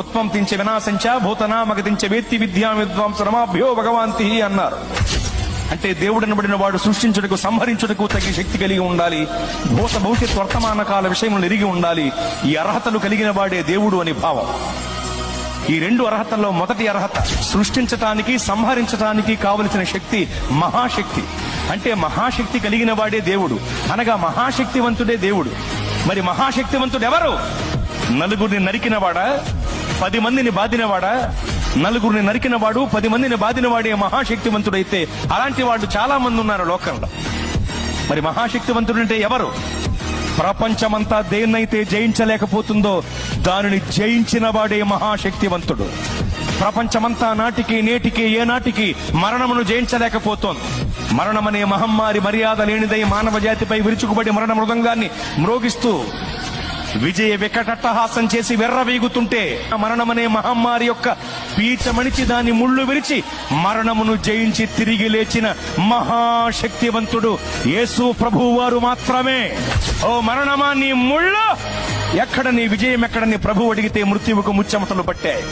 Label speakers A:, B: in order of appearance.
A: ఉత్పత్తించ వినాశంచ భూతనామగతించ వేత్తి విద్యా విద్వాంసరమాభ్యో భగవాంతి అన్నారు. అంటే దేవుడు అనబడిన వాడు సృష్టించుటకు, సంహరించుటకు తగిన శక్తి కలిగి ఉండాలి. భూత భవిష్యత్ వర్తమాన కాల విషయములను ఎరిగి ఉండాలి. ఈ అర్హతలు కలిగిన వాడే దేవుడు అని భావం. ఈ రెండు అర్హతల్లో మొదటి అర్హత సృష్టించటానికి, సంహరించటానికి కావలసిన శక్తి మహాశక్తి. అంటే మహాశక్తి కలిగిన వాడే దేవుడు, అనగా మహాశక్తివంతుడే దేవుడు. మరి మహాశక్తివంతుడు ఎవరు? నలుగురిని నరికినవాడా? 10 మందిని బాధినవాడా? నలుగురిని నరికినవాడు, 10 మందిని బాధినవాడే మహాశక్తివంతుడైతే అలాంటి వాడు చాలా మంది ఉన్నారు లోకంలో. మరి మహాశక్తివంతుడంటే ఎవరు? ప్రపంచమంతా దేన్నైతే జయించలేకపోతుందో దానిని జయించిన వాడే మహాశక్తివంతుడు. ప్రపంచమంతా నాటికి నేటికి ఏనాటికి మరణమును జయించలేకపోతోంది. మరణమనే మహమ్మారి మర్యాద లేనిదై మానవ జాతిపై విరుచుకుబడి మరణ మృదంగాన్ని మ్రోగిస్తూ విజయ వికటట్టహాసం చేసి వెర్రవీగుతుంటే, మరణమనే మహమ్మారి యొక్క పీచమణిచి దాని ముళ్ళు విరిచి మరణమును జయించి తిరిగి లేచిన మహాశక్తివంతుడు యేసు ప్రభువు వారు మాత్రమే. ఓ మరణమా నీ ముళ్ళు ఎక్కడ, నీ విజయం ఎక్కడ? నీ ప్రభువు అడిగితే మృత్యువుకు ముచ్చెమటలు పట్టాయి.